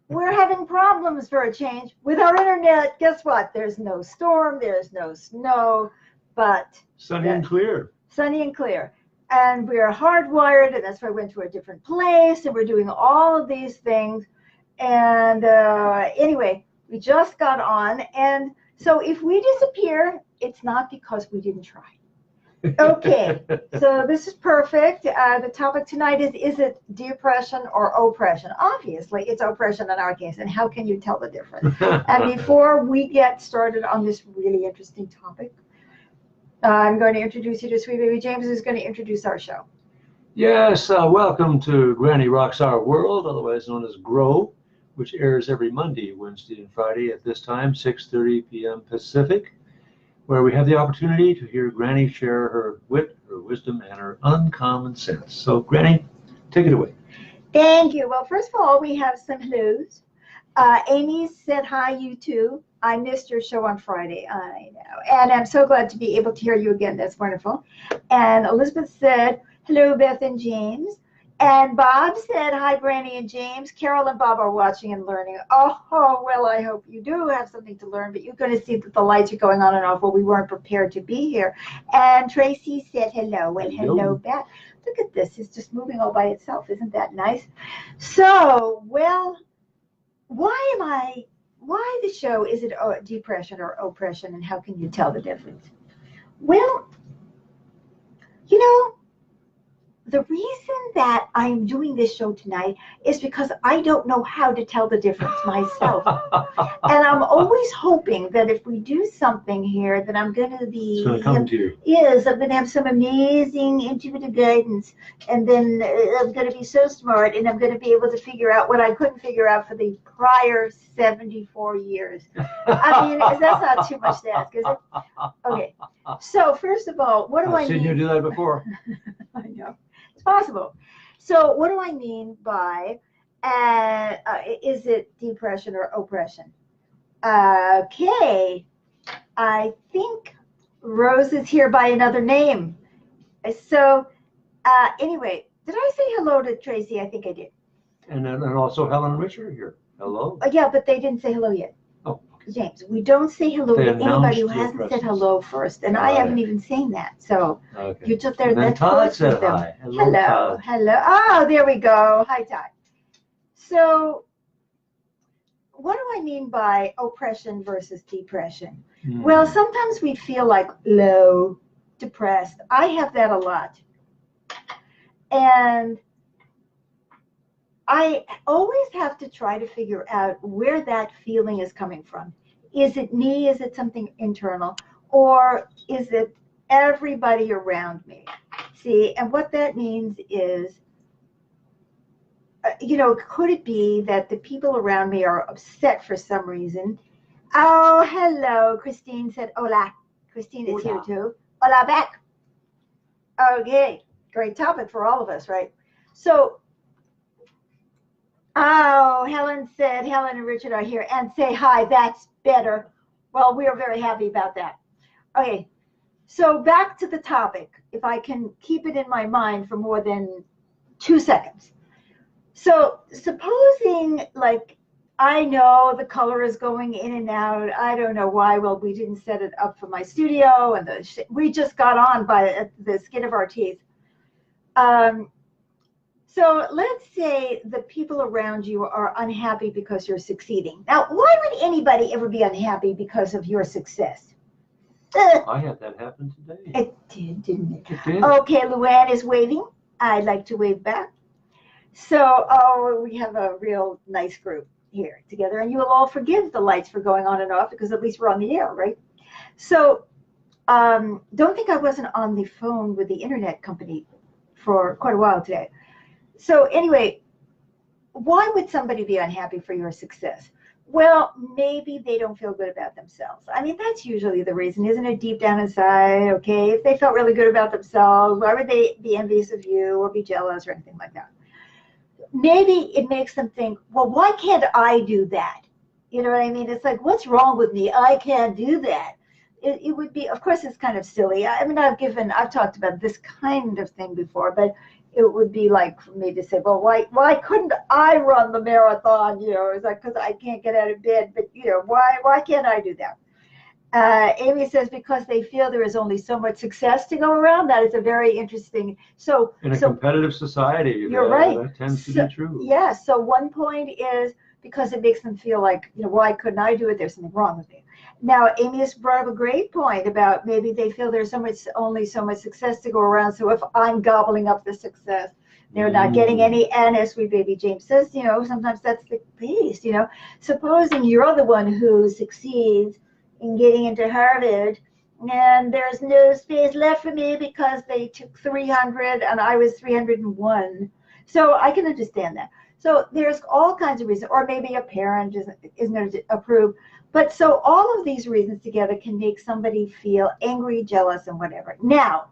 we're having problems for a change with our internet. Guess what? There's no storm, there's no snow, but sunny and clear. Sunny and clear. And we are hardwired, and that's why I went to a different place, and we're doing all of these things. And anyway, we just got on. And so if we disappear, it's not because we didn't try. Okay, so this is perfect. The topic tonight is it depression or oppression? Obviously, it's oppression in our case, and how can you tell the difference? And before we get started on this really interesting topic, I'm going to introduce you to Sweet Baby James, who's going to introduce our show. Yes, welcome to Granny Rocks Our World, otherwise known as GROW, which airs every Monday, Wednesday, and Friday at this time, 6:30 p.m. Pacific, where we have the opportunity to hear Granny share her wit, her wisdom, and her uncommon sense. So, Granny, take it away. Thank you. Well, first of all, we have some hellos. Amy said hi, you too. I missed your show on Friday. I know. And I'm so glad to be able to hear you again. That's wonderful. And Elizabeth said, hello, Beth and James. And Bob said, hi, Granny and James. Carol and Bob are watching and learning. Oh, well, I hope you do have something to learn, but you're going to see that the lights are going on and off. Well, we weren't prepared to be here. And Tracy said, hello. Well, hello, Beth. Look at this. It's just moving all by itself. Isn't that nice? So, well, why the show? Is it depression or oppression, and how can you tell the difference? Well, you know, the reason that I'm doing this show tonight is because I don't know how to tell the difference myself. And I'm always hoping that if we do something here, that I'm going to be... It's going to come to you. Yes, I'm going to have some amazing intuitive guidance. And then I'm going to be so smart, and I'm going to be able to figure out what I couldn't figure out for the prior 74 years. I mean, that's not too much to ask, is it? Okay. So first of all, what do I mean? I've seen you do that before. I know. Possible. So what do I mean by is it depression or oppression? Okay, I think Rose is here by another name. So anyway, did I say hello to Tracy? I think I did. And also Helen and Richard are here. Hello. Yeah, but they didn't say hello yet. Oh. James, we don't say hello to anybody who hasn't said hello first, and I haven't even seen that. So you took their that close with them. Hi. Hello. Oh, there we go. Hi, Todd. So, what do I mean by oppression versus depression? Well, sometimes we feel like low, depressed. I have that a lot, and I always have to try to figure out where that feeling is coming from. Is it me? Is it something internal? Or is it everybody around me? See, and what that means is, could it be that the people around me are upset for some reason? Oh, hello. Christine said, hola. Christine is here too. Hola back. Okay, great topic for all of us, right? So, oh, Helen said, Helen and Richard are here, and say hi. That's better. Well, we are very happy about that. Okay, so back to the topic, if I can keep it in my mind for more than 2 seconds. So supposing, like, I know the color is going in and out. I don't know why. Well, we didn't set it up for my studio, and we just got on by the skin of our teeth. So let's say the people around you are unhappy because you're succeeding. Now, why would anybody ever be unhappy because of your success? I had that happen today. It did, didn't it? It did. Okay, Luann is waving. I'd like to wave back. So, we have a real nice group here together, and you will all forgive the lights for going on and off because at least we're on the air, right? So, don't think I wasn't on the phone with the internet company for quite a while today. So anyway, why would somebody be unhappy for your success? Well, maybe they don't feel good about themselves. I mean, that's usually the reason, isn't it? Deep down inside, okay, if they felt really good about themselves, why would they be envious of you or be jealous or anything like that? Maybe it makes them think, well, why can't I do that? You know what I mean? It's like, what's wrong with me? I can't do that. It would be, of course, it's kind of silly. I mean, I've talked about this kind of thing before, but it would be like for me to say, well, why couldn't I run the marathon? It's like, because I can't get out of bed, but why can't I do that? Amy says because they feel there is only so much success to go around. That is a very interesting. So in a competitive society, you're right. That tends to be true. Yeah. So one point is because it makes them feel like, why couldn't I do it? There's something wrong with me. Now, Amy has brought up a great point about maybe they feel there's only so much success to go around. So if I'm gobbling up the success, they're not getting any. And as Sweet Baby James says, sometimes that's the case. Supposing you're the one who succeeds in getting into Harvard, and there's no space left for me because they took 300 and I was 301. So I can understand that. So there's all kinds of reasons, or maybe a parent isn't going to approve. But so all of these reasons together can make somebody feel angry, jealous, and whatever. Now,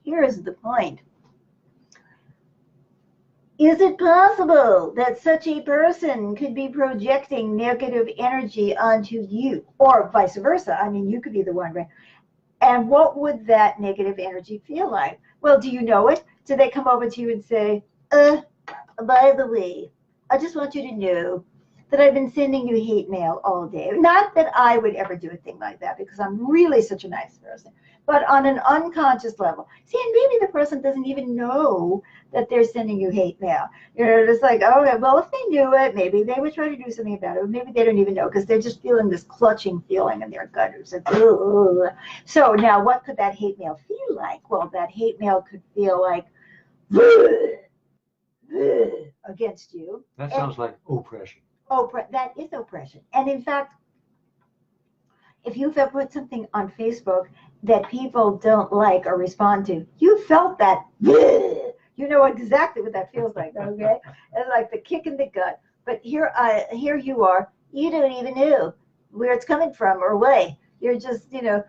here's the point. Is it possible that such a person could be projecting negative energy onto you, or vice versa? I mean, you could be the one, right? And what would that negative energy feel like? Well, do you know it? Do they come over to you and say, by the way, I just want you to know that I've been sending you hate mail all day. Not that I would ever do a thing like that because I'm really such a nice person, but on an unconscious level. See, and maybe the person doesn't even know that they're sending you hate mail. It's like, oh, well, if they knew it, maybe they would try to do something about it. Maybe they don't even know because they're just feeling this clutching feeling in their gut. It's like, ugh. So now what could that hate mail feel like? Well, that hate mail could feel like, against you. That sounds like oppression. That is oppression. And in fact, if you've ever put something on Facebook that people don't like or respond to, you felt that. You know exactly what that feels like, okay? It's like the kick in the gut. But here you are. You don't even know where it's coming from or why. You're just, so,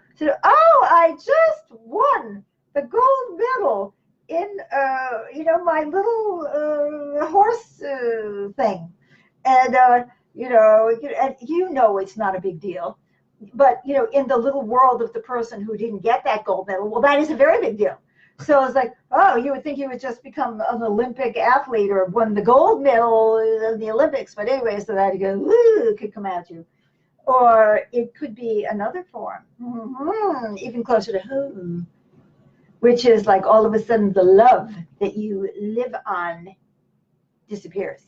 I just won the gold medal in, my little horse thing. And, and it's not a big deal. But, in the little world of the person who didn't get that gold medal, well, that is a very big deal. So it's like, you would think you would just become an Olympic athlete or won the gold medal in the Olympics. But anyway, so that it could come at you. Or it could be another form, even closer to home, which is like all of a sudden the love that you live on disappears.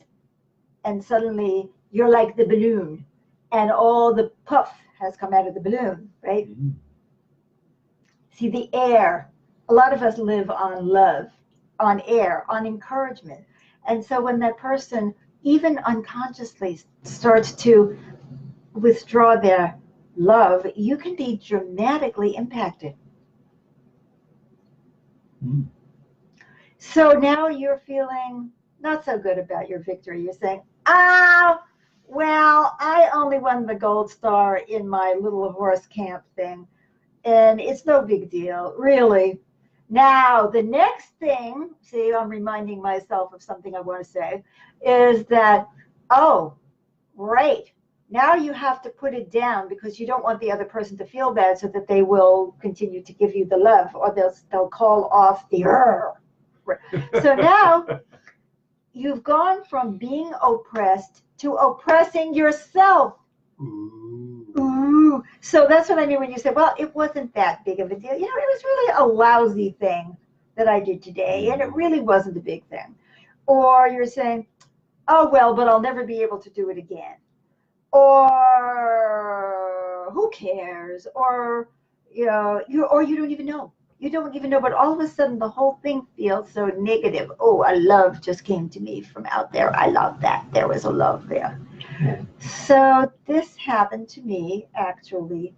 And suddenly you're like the balloon and all the puff has come out of the balloon, right? Mm-hmm. See, the air, a lot of us live on love, on air, on encouragement. And so when that person, even unconsciously, starts to withdraw their love, you can be dramatically impacted. Mm-hmm. So now you're feeling not so good about your victory. You're saying, well, I only won the gold star in my little horse camp thing, and it's no big deal, really. Now, the next thing, see, I'm reminding myself of something I want to say, is that, great. Now you have to put it down because you don't want the other person to feel bad so that they will continue to give you the love, or they'll call off the So now you've gone from being oppressed to oppressing yourself. Ooh. So that's what I mean when you say, well, it wasn't that big of a deal. It was really a lousy thing that I did today, and it really wasn't a big thing. Or you're saying, oh, well, but I'll never be able to do it again. Or who cares? Or, you don't even know. You don't even know, but all of a sudden the whole thing feels so negative. Oh, a love just came to me from out there. I love that. There was a love there. Yeah. So this happened to me actually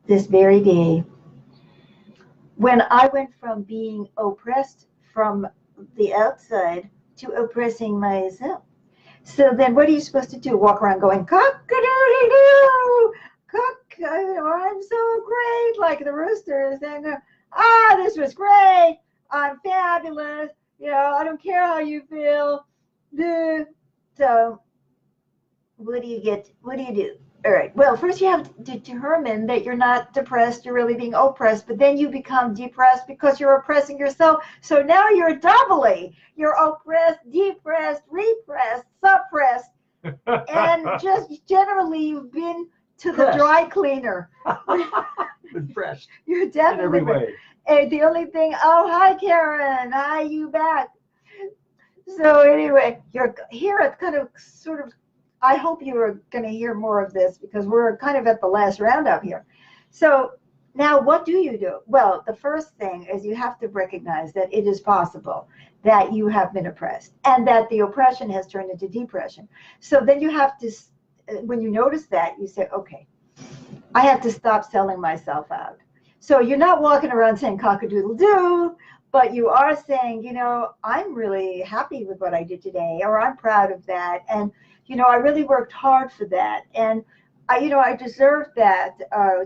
this very day when I went from being oppressed from the outside to oppressing myself. So then what are you supposed to do? Walk around going, cock-a-doodle-doo, I'm so great, like the roosters, and this was great. I'm fabulous. I don't care how you feel. So what do you do, All right. Well, first you have to determine that you're not depressed, you're really being oppressed, but then you become depressed because you're oppressing yourself. So now you're doubly. You're oppressed, depressed, repressed, suppressed, and just generally you've been to the Pressed. dry cleaner. Impressed You're in definitely. every way. And the only thing, oh, hi, Karen. Hi, you back. So anyway, you're here at kind of sort of, I hope you are going to hear more of this because we're kind of at the last roundup here. So now what do you do? Well, the first thing is you have to recognize that it is possible that you have been oppressed and that the oppression has turned into depression. So then you have to, when you notice that, you say, okay, I have to stop selling myself out. So you're not walking around saying cock-a-doodle-doo, but you are saying, you know, I'm really happy with what I did today, or I'm proud of that. And, you know, I really worked hard for that. And, I deserved that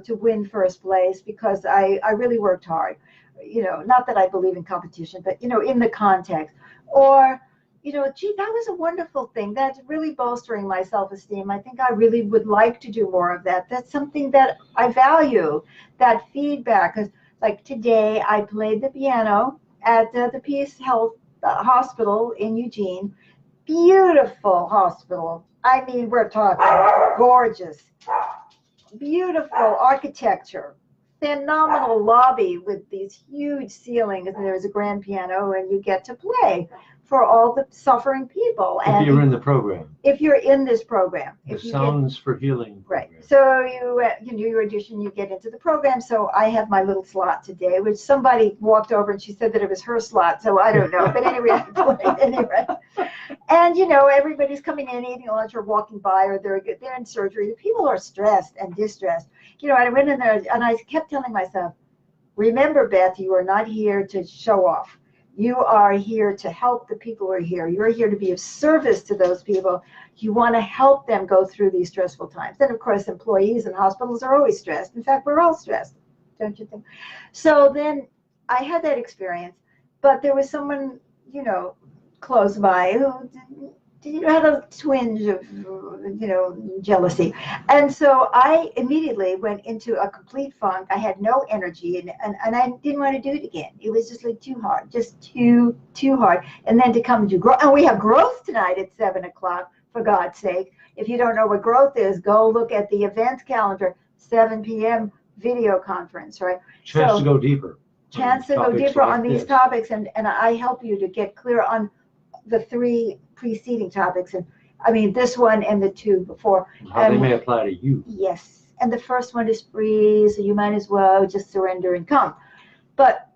to win first place because I really worked hard. You know, not that I believe in competition, but, you know, in the context. Or, you know, gee, that was a wonderful thing. That's really bolstering my self-esteem. I think I really would like to do more of that. That's something that I value, that feedback. 'Cause like today, I played the piano at the Peace Health Hospital in Eugene. Beautiful hospital. I mean, we're talking gorgeous, beautiful architecture, phenomenal lobby with these huge ceilings, and there's a grand piano, and you get to play for all the suffering people. If you're in the program. If you're in this program, The if you Sounds for Healing program. right. So you do your audition, you get into the program. So I have my little slot today, which somebody walked over and she said that it was her slot. So I don't know, but anyway, I played anyway. And you know, everybody's coming in, eating lunch, or walking by, or they're in surgery. The people are stressed and distressed. You know, I went in there and I kept telling myself, remember, Beth, you are not here to show off. You are here to help the people who are here. You're here to be of service to those people. You want to help them go through these stressful times. And of course, employees in hospitals are always stressed. In fact, we're all stressed, don't you think? So then I had that experience, but there was someone, you know, close by who had a twinge of, you know, jealousy. And so I immediately went into a complete funk. I had no energy, and I didn't want to do it again. It was just like too hard, just too hard. And then to come to growth, and we have growth tonight at 7 o'clock, for God's sake. If you don't know what growth is, go look at the event calendar, 7 p.m. video conference, right? Chance to go deeper. Chance to go deeper on these topics, and I help you to get clear on the 3 preceding topics, and I mean this one and the 2 before. How they may apply to you. Yes, and the first one is free, so you might as well just surrender and come. But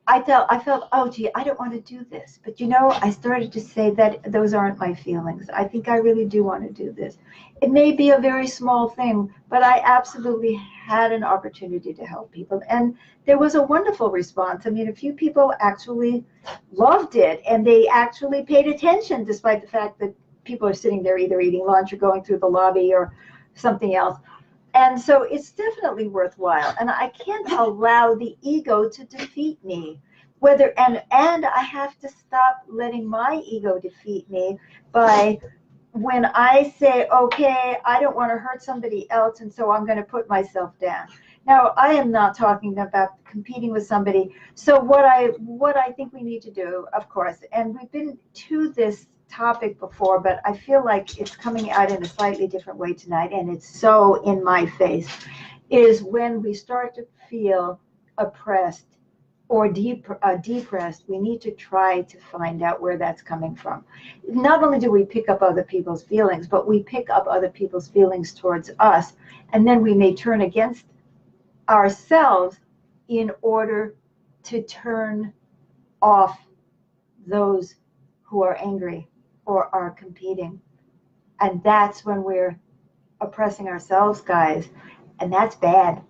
I felt, oh gee, I don't want to do this. But you know, I started to say that those aren't my feelings. I think I really do want to do this. It may be a very small thing, but I absolutely had an opportunity to help people. And there was a wonderful response. I mean, a few people actually loved it, and they actually paid attention, despite the fact that people are sitting there either eating lunch or going through the lobby or something else. And so it's definitely worthwhile. And I can't allow the ego to defeat me. And I have to stop letting my ego defeat me by when I say, okay, I don't want to hurt somebody else, and so I'm going to put myself down. Now, I am not talking about competing with somebody. So what I think we need to do, of course, and we've been to this topic before, but I feel like it's coming out in a slightly different way tonight, and it's so in my face, is when we start to feel oppressed or depressed, we need to try to find out where that's coming from. Not only do we pick up other people's feelings, but we pick up other people's feelings towards us, and then we may turn against ourselves in order to turn off those who are angry or are competing. And that's when we're oppressing ourselves, guys. And that's bad.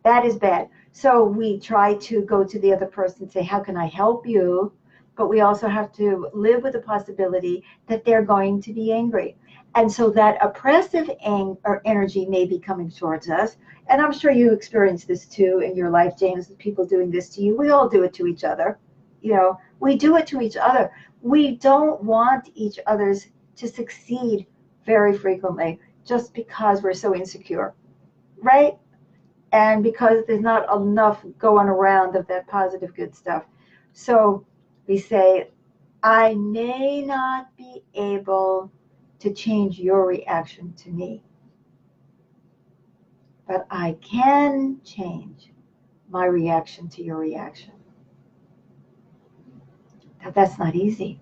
That is bad. So we try to go to the other person and say, how can I help you? But we also have to live with the possibility that they're going to be angry. And so that oppressive energy may be coming towards us. And I'm sure you experience this too in your life, James, with people doing this to you. We all do it to each other. You know, we do it to each other. We don't want each other's to succeed very frequently just because we're so insecure, right? And because there's not enough going around of that positive, good stuff. So we say, I may not be able to change your reaction to me, but I can change my reaction to your reaction. Now, that's not easy.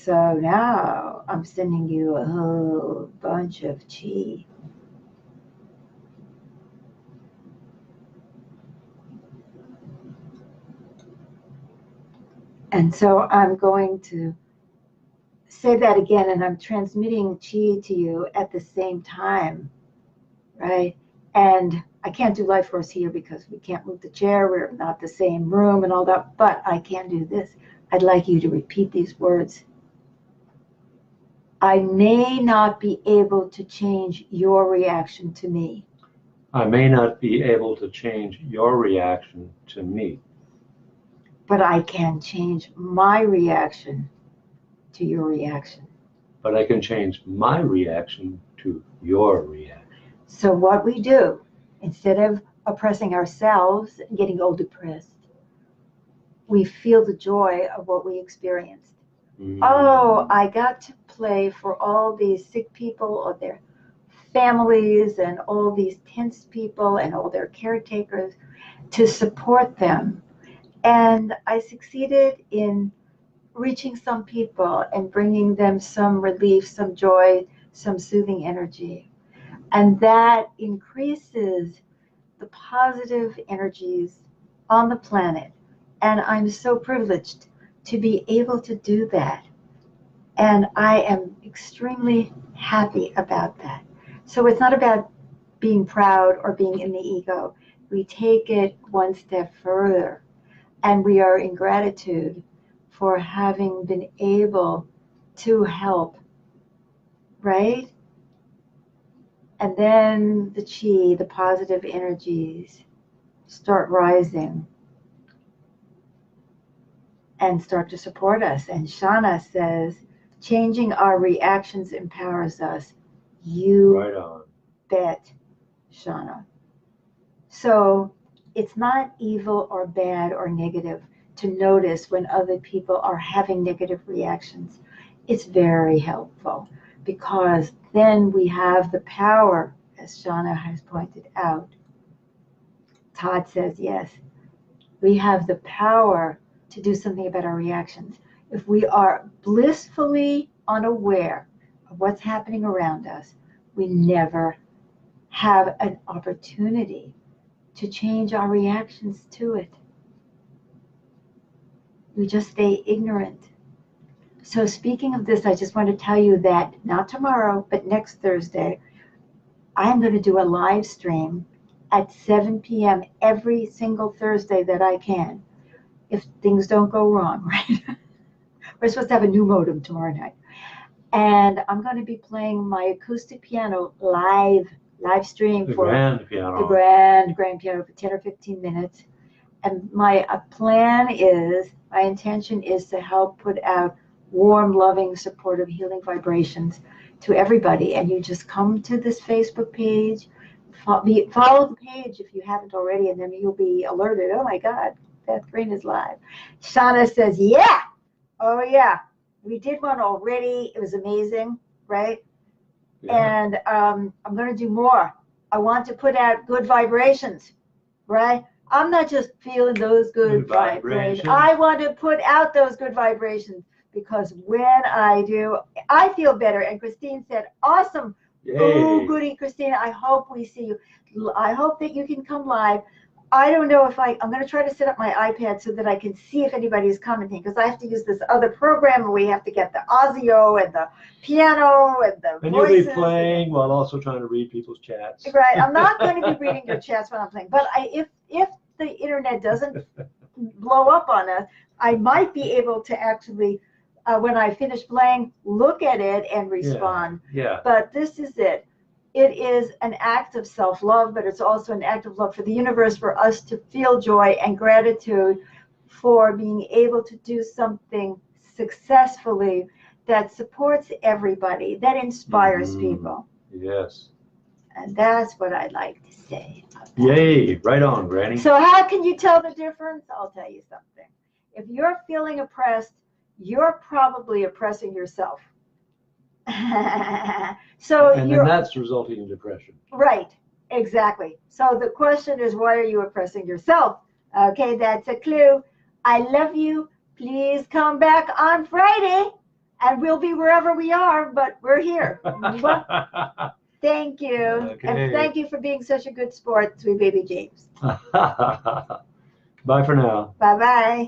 So now I'm sending you a whole bunch of chi. And so I'm going to say that again, and I'm transmitting chi to you at the same time, right? And I can't do Life Force here because we can't move the chair. We're not the same room and all that, but I can do this. I'd like you to repeat these words. I may not be able to change your reaction to me. I may not be able to change your reaction to me, but I can change my reaction to your reaction. but I can change my reaction to your reaction. So what we do, instead of oppressing ourselves and getting all depressed, we feel the joy of what we experienced. Oh, I got to play for all these sick people or their families and all these tense people and all their caretakers to support them. And I succeeded in reaching some people and bringing them some relief, some joy, some soothing energy. And that increases the positive energies on the planet. And I'm so privileged to be able to do that. And I am extremely happy about that. So it's not about being proud or being in the ego. We take it one step further. And we are in gratitude for having been able to help, right? And then the chi, the positive energies, start rising and start to support us. And Shauna says, changing our reactions empowers us. You Right on. bet, Shauna. So it's not evil or bad or negative to notice when other people are having negative reactions. It's very helpful because then we have the power, as Shauna has pointed out. Todd says yes. We have the power to do something about our reactions. If we are blissfully unaware of what's happening around us, we never have an opportunity to change our reactions to it. We just stay ignorant. So speaking of this, I just want to tell you that not tomorrow, but next Thursday, I am going to do a live stream at 7 p.m. every single Thursday that I can, if things don't go wrong, right? We're supposed to have a new modem tomorrow night. And I'm going to be playing my acoustic piano live stream The for grand piano. the grand piano for 10 or 15 minutes. And my intention is to help put out warm, loving, supportive, healing vibrations to everybody. And you just come to this Facebook page, follow the page if you haven't already, and then you'll be alerted. Oh my God, Beth Green is live. Shauna says, yeah. Oh yeah. We did one already. It was amazing, right? Yeah. And I'm going to do more. I want to put out good vibrations, right? I'm not just feeling those good vibrations. I want to put out those good vibrations because when I do, I feel better. And Christine said, awesome. Yay. Oh, goody, Christine. I hope we see you. I hope that you can come live. I don't know if I'm going to try to set up my iPad so that I can see if anybody's commenting because I have to use this other program and we have to get the audio and the piano and the And voices. you'll be playing while also trying to read people's chats. Right. I'm not going to be reading your chats when I'm playing. But if the internet doesn't blow up on us, I might be able to actually, when I finish playing, look at it and respond. Yeah. But this is it. It is an act of self-love, but it's also an act of love for the universe, for us to feel joy and gratitude for being able to do something successfully, that supports everybody, that inspires Mhm. people. Yes. And that's what I'd like to say. Yay. Right on, Granny. So how can you tell the difference? I'll tell you something. If you're feeling oppressed, you're probably oppressing yourself. So And you're then that's resulting in depression. right, exactly. So the question is, why are you oppressing yourself? Okay, that's a clue. I love you. Please come back on Friday, and we'll be wherever we are, but we're here. Thank you. Okay. And thank you for being such a good sport, sweet baby James. Bye for now. Bye-bye.